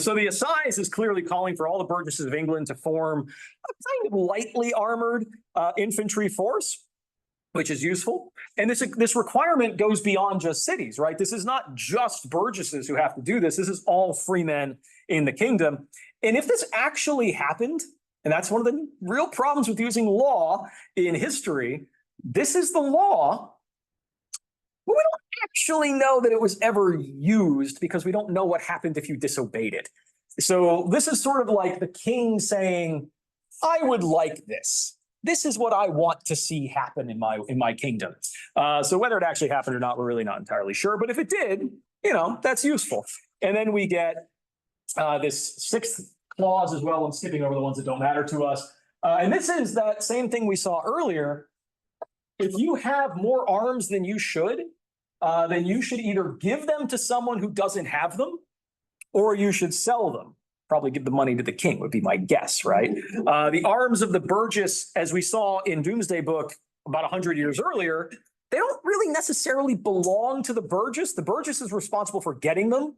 So the assize is clearly calling for all the burgesses of England to form a kind of lightly armored infantry force, which is useful. And this requirement goes beyond just cities, right? This is not just burgesses who have to do this. This is all free men in the kingdom. And if this actually happened, and that's one of the real problems with using law in history, this is the law. But we don't actually know that it was ever used because we don't know what happened if you disobeyed it. So this is sort of like the king saying, I would like this. This is what I want to see happen in my kingdom. So whether it actually happened or not, we're really not entirely sure. But if it did, that's useful. And then we get this sixth clause as well. I'm skipping over the ones that don't matter to us. And this is that same thing we saw earlier. If you have more arms than you should, then you should either give them to someone who doesn't have them, or you should sell them. Probably give the money to the king would be my guess, right? The arms of the burgess, as we saw in Doomsday Book about 100 years earlier, they don't really necessarily belong to the burgess. The burgess is responsible for getting them,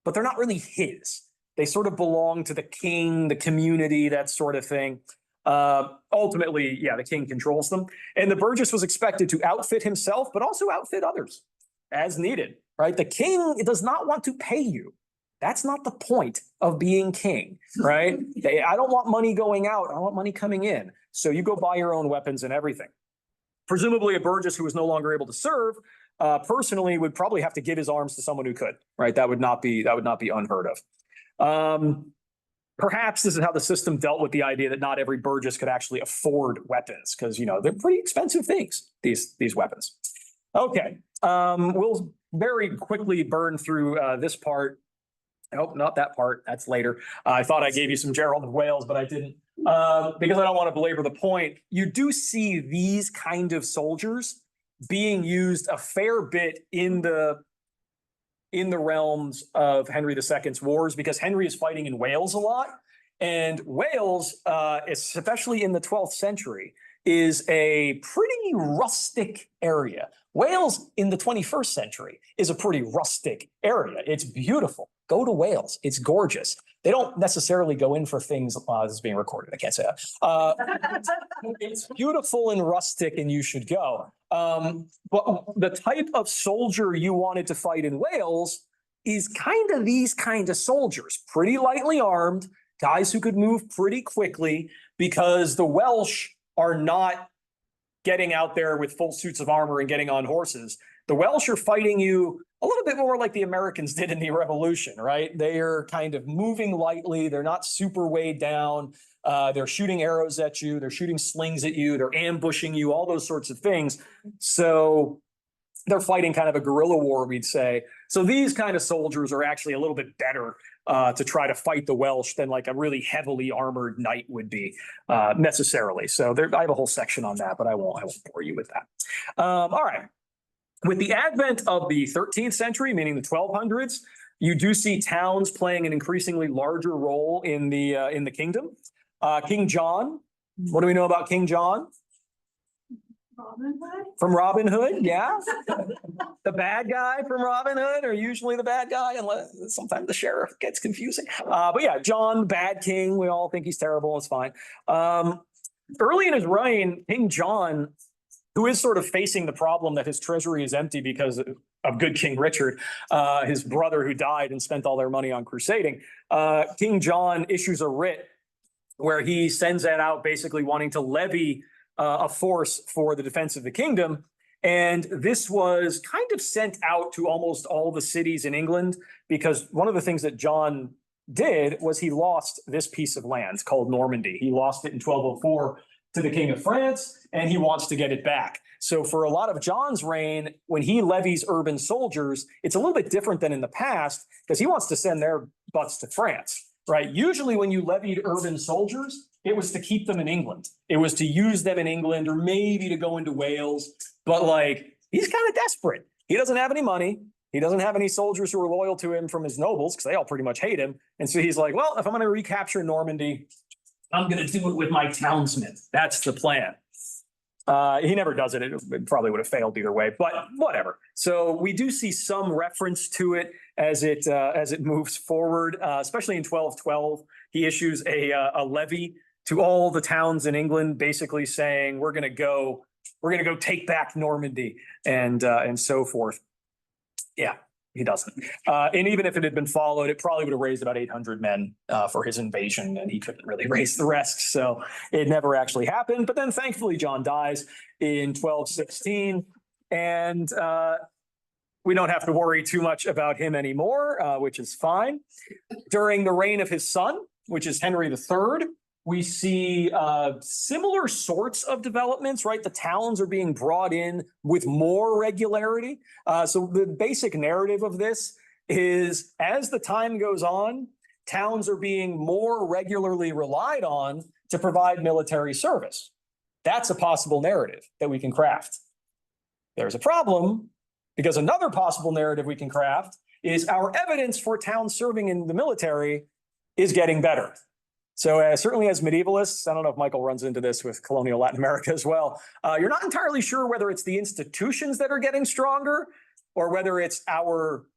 but they're not really his. They sort of belong to the king, the community, that sort of thing. Ultimately, yeah, the king controls them. And the burgess was expected to outfit himself, but also outfit others as needed, right? The king does not want to pay you. That's not the point of being king, right? I don't want money going out. I want money coming in. So you go buy your own weapons and everything. Presumably a burgess who was no longer able to serve personally would probably have to give his arms to someone who could, right? That would not be unheard of. Perhaps this is how the system dealt with the idea that not every burgess could actually afford weapons because, they're pretty expensive things, these weapons. Okay, we'll very quickly burn through this part. Nope, not that part. That's later. I thought I gave you some Gerald of Wales, but I didn't because I don't want to belabor the point. You do see these kind of soldiers being used a fair bit in the realms of Henry II's wars because Henry is fighting in Wales a lot. And Wales, especially in the 12th century, is a pretty rustic area. Wales in the 21st century is a pretty rustic area. It's beautiful. Go to Wales. It's gorgeous. They don't necessarily go in for things. This is being recorded. I can't say that. It's beautiful and rustic, and you should go. But the type of soldier you wanted to fight in Wales is kind of these kind of soldiers, pretty lightly armed, guys who could move pretty quickly because the Welsh are not getting out there with full suits of armor and getting on horses. The Welsh are fighting you a little bit more like the Americans did in the Revolution, right? They are kind of moving lightly. They're not super weighed down. They're shooting arrows at you. They're shooting slings at you. They're ambushing you, all those sorts of things. So they're fighting kind of a guerrilla war, we'd say. So these kind of soldiers are actually a little bit better to try to fight the Welsh than like a really heavily armored knight would be necessarily. So I have a whole section on that, but I won't bore you with that. All right. With the advent of the 13th century, meaning the 1200s, you do see towns playing an increasingly larger role in the kingdom. King John, what do we know about King John? Robin Hood? From Robin Hood, yeah. The bad guy from Robin Hood are usually the bad guy, unless sometimes the sheriff gets confusing. But yeah, John, bad king. We all think he's terrible. It's fine. Early in his reign, King John, who is sort of facing the problem that his treasury is empty because of good King Richard, his brother who died and spent all their money on crusading. King John issues a writ where he sends that out, basically wanting to levy a force for the defense of the kingdom. And this was kind of sent out to almost all the cities in England, because one of the things that John did was he lost this piece of land called Normandy. He lost it in 1204 to the King of France, and he wants to get it back. So for a lot of John's reign, when he levies urban soldiers, it's a little bit different than in the past, because he wants to send their butts to France, right? Usually when you levied urban soldiers, it was to keep them in England. It was to use them in England, or maybe to go into Wales. But like, he's kind of desperate. He doesn't have any money. He doesn't have any soldiers who are loyal to him from his nobles, because they all pretty much hate him. And so he's like, well, if I'm going to recapture Normandy, I'm going to do it with my townsmen. That's the plan. He never does it. It probably would have failed either way, but whatever. So we do see some reference to it as it moves forward, especially in 1212. He issues a levy to all the towns in England, basically saying we're going to go take back Normandy and so forth. Yeah, he doesn't. And even if it had been followed, it probably would have raised about 800 men for his invasion, and he couldn't really raise the rest. So it never actually happened. But then thankfully, John dies in 1216, and we don't have to worry too much about him anymore, which is fine. During the reign of his son, which is Henry III, we see similar sorts of developments, right? The towns are being brought in with more regularity. So the basic narrative of this is, as the time goes on, towns are being more regularly relied on to provide military service. That's a possible narrative that we can craft. There's a problem, because another possible narrative we can craft is our evidence for towns serving in the military is getting better. So certainly as medievalists, I don't know if Michael runs into this with colonial Latin America as well, you're not entirely sure whether it's the institutions that are getting stronger or whether it's our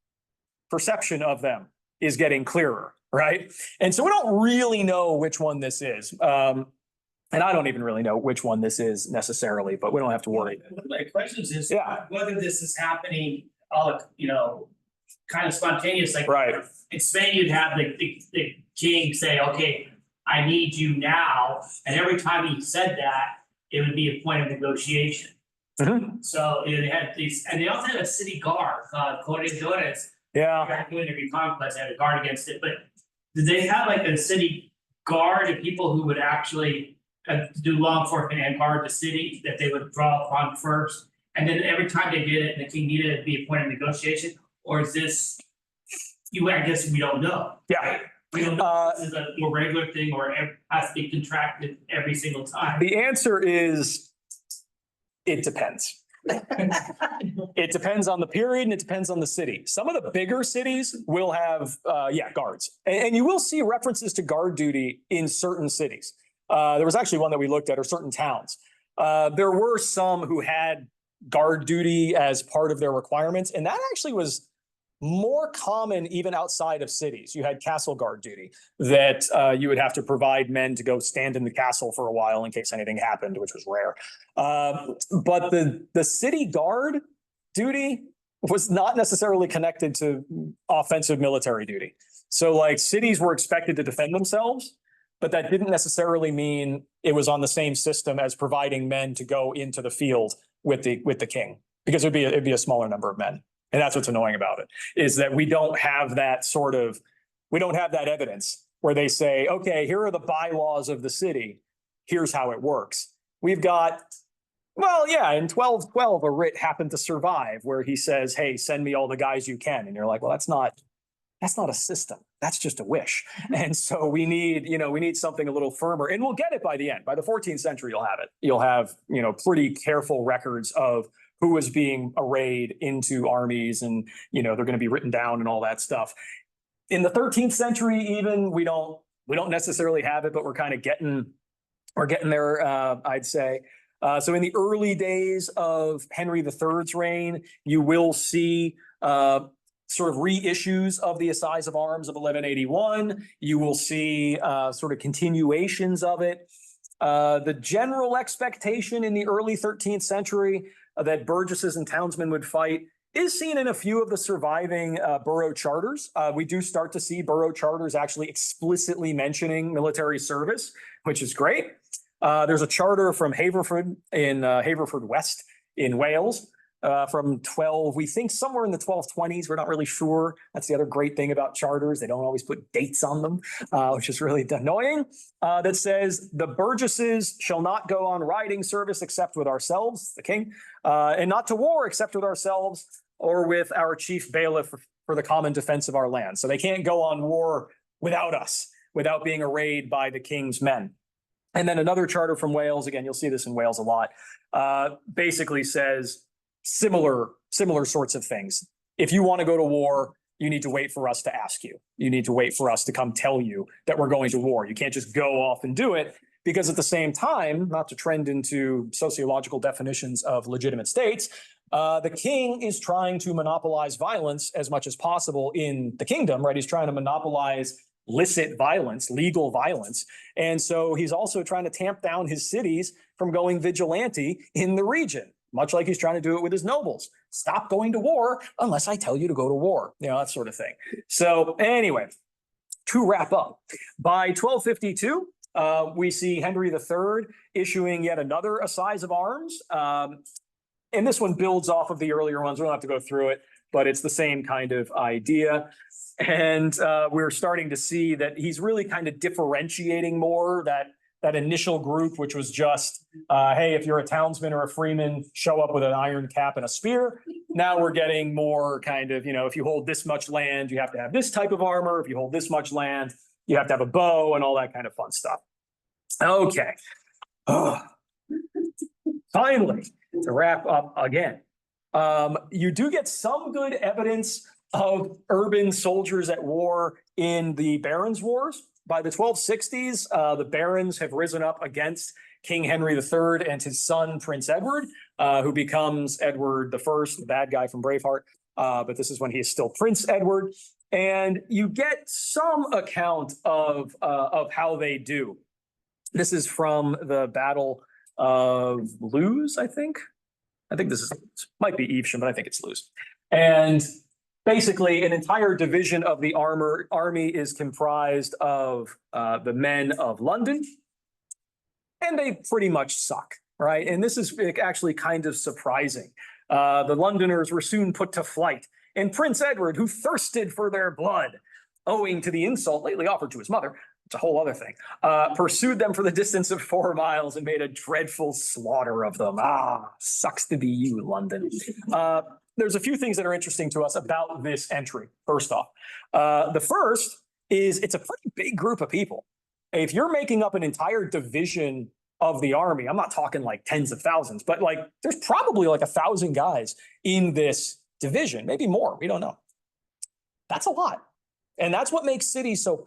perception of them is getting clearer, right? And so we don't really know which one this is. And I don't even really know which one this is necessarily, but we don't have to worry. One of my questions is whether this is happening, kind of spontaneous, like right. In Spain, you'd have the king say, okay, I need you now. And every time he said that, it would be a point of negotiation. Mm-hmm. So they had these, and they also had a city guard called corregidores. Yeah. Doing every conquest, had a guard against it. But did they have like a city guard of people who would actually do law enforcement and guard the city that they would draw upon first? And then every time they did it, and the king needed it to be a point of negotiation? Or is this, I guess we don't know. Yeah. Right? We don't know if this is a more regular thing or has to be contracted every single time. The answer is, it depends. It depends on the period, and it depends on the city. Some of the bigger cities will have, guards. And you will see references to guard duty in certain cities. There was actually one that we looked at, or certain towns. There were some who had guard duty as part of their requirements, and that actually was more common even outside of cities. You had castle guard duty that you would have to provide men to go stand in the castle for a while in case anything happened, which was rare. But the city guard duty was not necessarily connected to offensive military duty. So like, cities were expected to defend themselves, but that didn't necessarily mean it was on the same system as providing men to go into the field with the king, because it'd be a smaller number of men. And that's what's annoying about it, is that we don't have that evidence where they say, okay, here are the bylaws of the city. Here's how it works. We've got Well, yeah, in 1212, a writ happened to survive where he says, hey, send me all the guys you can. And you're like, well, that's not a system. That's just a wish. And so we need something a little firmer, and we'll get it by the end. By the 14th century, you'll have it. You'll have, pretty careful records of who was being arrayed into armies, and, they're going to be written down and all that stuff. In the 13th century, even we don't necessarily have it, but we're getting there, I'd say. So in the early days of Henry III's reign, you will see sort of reissues of the Assize of Arms of 1181. You will see sort of continuations of it. The general expectation in the early 13th century that burgesses and townsmen would fight is seen in a few of the surviving borough charters. We do start to see borough charters actually explicitly mentioning military service, which is great. There's a charter from Haverford in Haverford West in Wales from we think somewhere in the 1220s. We're not really sure. That's the other great thing about charters. They don't always put dates on them, which is really annoying. That says the burgesses shall not go on riding service except with ourselves, the king, and not to war except with ourselves or with our chief bailiff for the common defense of our land. So they can't go on war without us, without being arrayed by the king's men. And then another charter from Wales, again, you'll see this in Wales a lot, basically says similar sorts of things. If you want to go to war, you need to wait for us to ask you. You need to wait for us to come tell you that we're going to war. You can't just go off and do it, because at the same time, not to trend into sociological definitions of legitimate states, the king is trying to monopolize violence as much as possible in the kingdom, right? He's trying to monopolize licit violence, legal violence. And so he's also trying to tamp down his cities from going vigilante in the region, much like he's trying to do it with his nobles. Stop going to war unless I tell you to go to war, that sort of thing. So anyway, to wrap up, by 1252, we see Henry III issuing yet another Assize of Arms. And this one builds off of the earlier ones. We don't have to go through it, but it's the same kind of idea. And we're starting to see that he's really kind of differentiating more that initial group, which was just, hey, if you're a townsman or a freeman, show up with an iron cap and a spear. Now we're getting more kind of, if you hold this much land, you have to have this type of armor. If you hold this much land, you have to have a bow and all that kind of fun stuff. Okay. Finally, to wrap up again, you do get some good evidence of urban soldiers at war in the Barons' Wars. By the 1260s, the barons have risen up against King Henry III and his son, Prince Edward, who becomes Edward I, the bad guy from Braveheart. But this is when he is still Prince Edward. And you get some account of how they do. This is from the Battle of Lewes, I think. I think this might be Evesham, but I think it's Lewes. And basically, an entire division of the army is comprised of the men of London, and they pretty much suck, right? And this is actually kind of surprising. The Londoners were soon put to flight, and Prince Edward, who thirsted for their blood, owing to the insult lately offered to his mother, it's a whole other thing, pursued them for the distance of 4 miles and made a dreadful slaughter of them. Sucks to be you, London. There's a few things that are interesting to us about this entry, first off. The first is it's a pretty big group of people. If you're making up an entire division of the army, I'm not talking like tens of thousands, but there's probably 1,000 guys in this division, maybe more, we don't know. That's a lot. And that's what makes cities so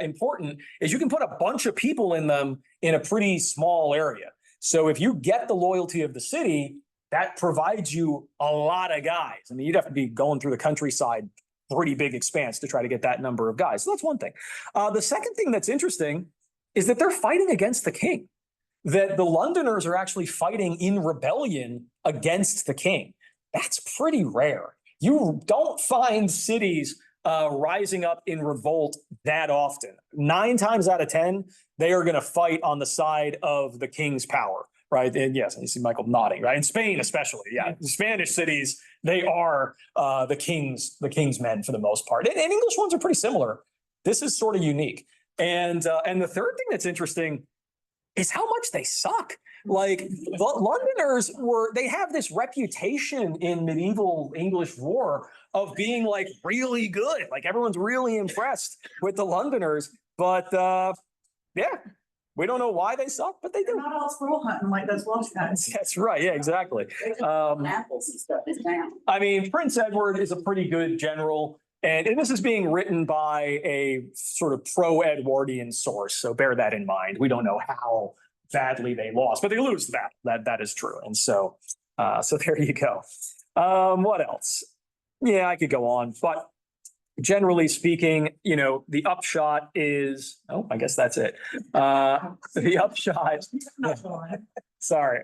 important, is you can put a bunch of people in them in a pretty small area. So if you get the loyalty of the city, that provides you a lot of guys. I mean, you'd have to be going through the countryside, pretty big expanse to try to get that number of guys. So that's one thing. The second thing that's interesting is that they're fighting against the king, that the Londoners are actually fighting in rebellion against the king. That's pretty rare. You don't find cities rising up in revolt that often. 9 times out of 10, they are going to fight on the side of the king's power. Right. And yes, you see Michael nodding, right? In Spain, especially. Yeah. The Spanish cities, they are the king's men for the most part. And English ones are pretty similar. This is sort of unique. And the third thing that's interesting is how much they suck. Like the Londoners they have this reputation in medieval English war of being like really good. Like everyone's really impressed with the Londoners, but yeah, we don't know why they suck, but they They're do. not all squirrel hunting like those Welsh guys. That's right. Yeah, exactly. Apples and stuff is down. I mean, Prince Edward is a pretty good general, and this is being written by a sort of pro-Edwardian source, so bear that in mind. We don't know how badly they lost, but they lose that is true. And so there you go. What else? Yeah, I could go on, but generally speaking, the upshot is, I guess that's it. The upshot, sorry.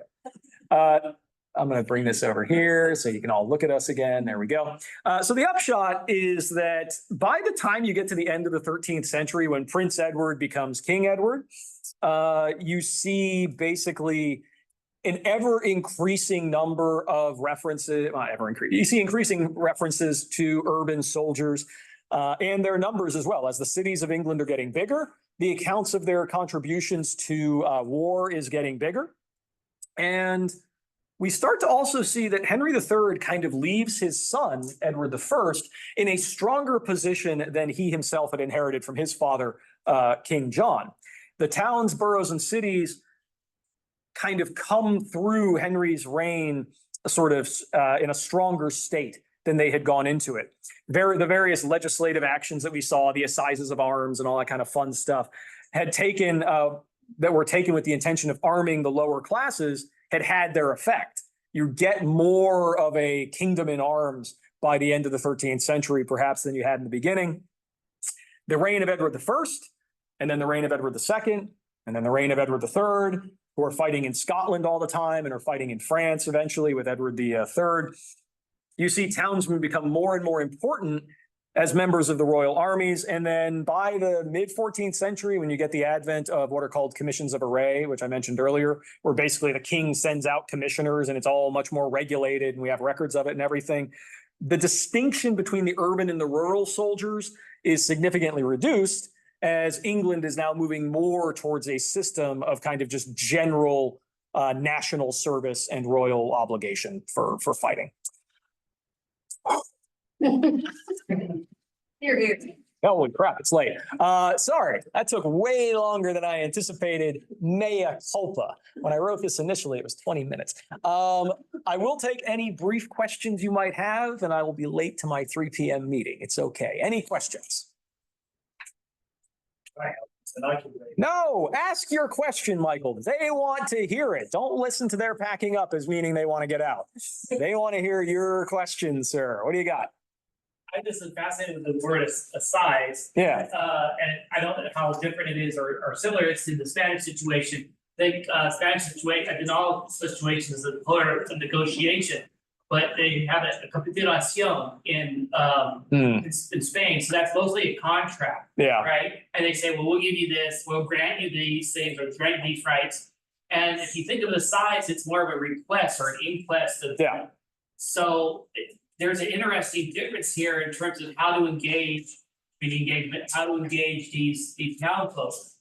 I'm going to bring this over here so you can all look at us again. There we go. So the upshot is that by the time you get to the end of the 13th century, when Prince Edward becomes King Edward, you see basically an ever increasing number of references, you see increasing references to urban soldiers and their numbers as well. As the cities of England are getting bigger, the accounts of their contributions to war is getting bigger. And we start to also see that Henry III kind of leaves his son, Edward I, in a stronger position than he himself had inherited from his father, King John. The towns, boroughs, and cities kind of come through Henry's reign sort of in a stronger state than they had gone into it. The various legislative actions that we saw, the assizes of arms and all that kind of fun stuff, that were taken with the intention of arming the lower classes had their effect. You get more of a kingdom in arms by the end of the 13th century, perhaps, than you had in the beginning. The reign of Edward I, and then the reign of Edward II, and then the reign of Edward III, who are fighting in Scotland all the time and are fighting in France eventually with Edward III. You see townsmen become more and more important as members of the royal armies. And then by the mid-14th century, when you get the advent of what are called commissions of array, which I mentioned earlier, where basically the king sends out commissioners and it's all much more regulated and we have records of it and everything, the distinction between the urban and the rural soldiers is significantly reduced, as England is now moving more towards a system of kind of just general national service and royal obligation for fighting. Here. Holy crap, it's late. Sorry, that took way longer than I anticipated. Mea culpa. When I wrote this initially, it was 20 minutes. I will take any brief questions you might have, and I will be late to my 3 p.m. meeting. It's okay. Any questions? No, ask your question, Michael. They want to hear it. Don't listen to their packing up as meaning they want to get out. They want to hear your question, sir. What do you got? I just am fascinated with the word assize. Yeah. And I don't know how different it is or similar it's in the Spanish situation. I think Spanish situation, in all situations, the polar negotiation, but they have a capitulación in Spain. So that's mostly a contract. Yeah. Right. And they say, well, we'll give you this, we'll grant you these things or grant you these rights. And if you think of the size, it's more of a request or an inquest. So there's an interesting difference here in terms of how to engage these town folks.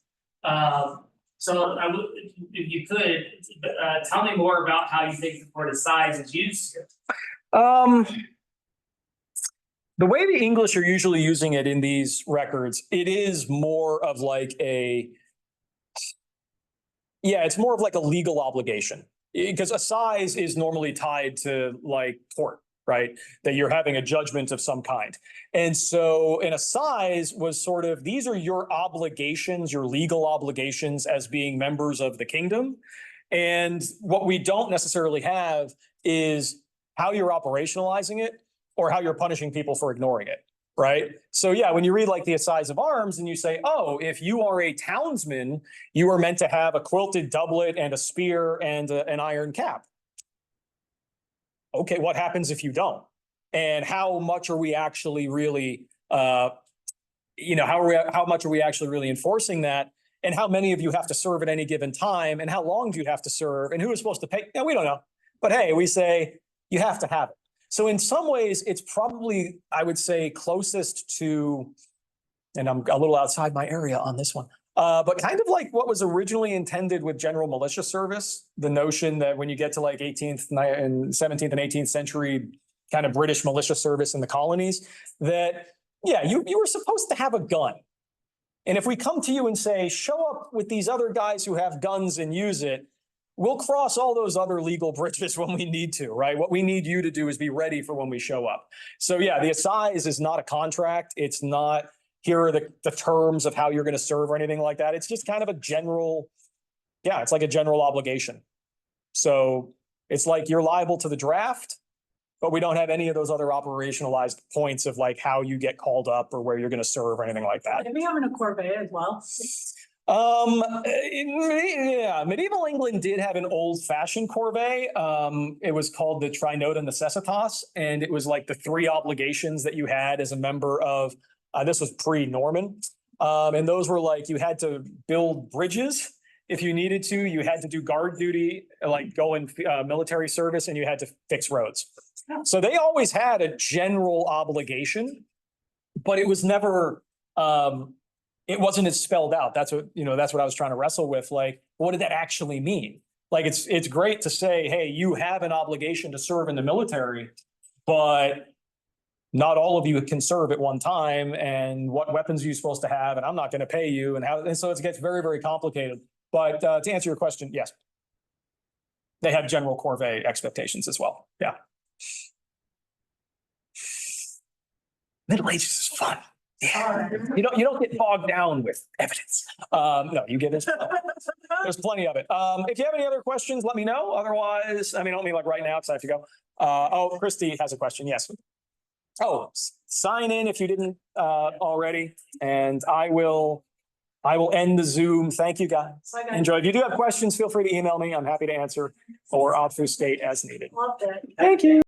So if you could tell me more about how you think the word size is used here. The way the English are usually using it in these records, it is more of like it's more of like a legal obligation, because assize is normally tied to like court, right? That you're having a judgment of some kind. And so an assize was sort of, these are your obligations, your legal obligations as being members of the kingdom. And what we don't necessarily have is how you're operationalizing it or how you're punishing people for ignoring it, right? So yeah, when you read like the assize of arms and you say, oh, if you are a townsman, you are meant to have a quilted doublet and a spear and an iron cap. Okay, what happens if you don't? And how much are we actually really, how much are we actually really enforcing that? And how many of you have to serve at any given time? And how long do you have to serve? And who is supposed to pay? Yeah, we don't know. But hey, we say you have to have it. So in some ways, it's probably, I would say, closest to, and I'm a little outside my area on this one, But kind of like what was originally intended with general militia service, the notion that when you get to like 18th and 17th and 18th century kind of British militia service in the colonies, that, yeah, you were supposed to have a gun. And if we come to you and say, show up with these other guys who have guns and use it, we'll cross all those other legal bridges when we need to, right? What we need you to do is be ready for when we show up. So yeah, the assize is not a contract. It's not, here are the terms of how you're going to serve or anything like that. It's just kind of a general, yeah, it's like a general obligation. So it's like you're liable to the draft, but we don't have any of those other operationalized points of like how you get called up or where you're going to serve or anything like that. Maybe having a Corvette as well. Yeah, medieval England did have an old-fashioned corvée. It was called the Trinota Necessitas, and it was like the three obligations that you had as a member of, this was pre-Norman. And those were like, you had to build bridges if you needed to, you had to do guard duty, like go in military service, and you had to fix roads. So they always had a general obligation, but it was never, it wasn't as spelled out. That's what, that's what I was trying to wrestle with. Like, what did that actually mean? Like, it's great to say, hey, you have an obligation to serve in the military, but not all of you can serve at one time. And what weapons are you supposed to have? And I'm not going to pay you. And so it gets very, very complicated. But to answer your question, yes, they have general corvée expectations as well. Yeah. Middle Ages is fun. Yeah. You don't get bogged down with evidence. No, you get it. There's plenty of it. If you have any other questions, let me know. Otherwise, I don't mean like right now because I have to go. Oh, Christy has a question. Yes. Oh, sign in if you didn't already, and I will end the Zoom. Thank you, guys. Enjoy. If you do have questions, feel free to email me. I'm happy to answer or obfuscate as needed. Loved it. Thank you.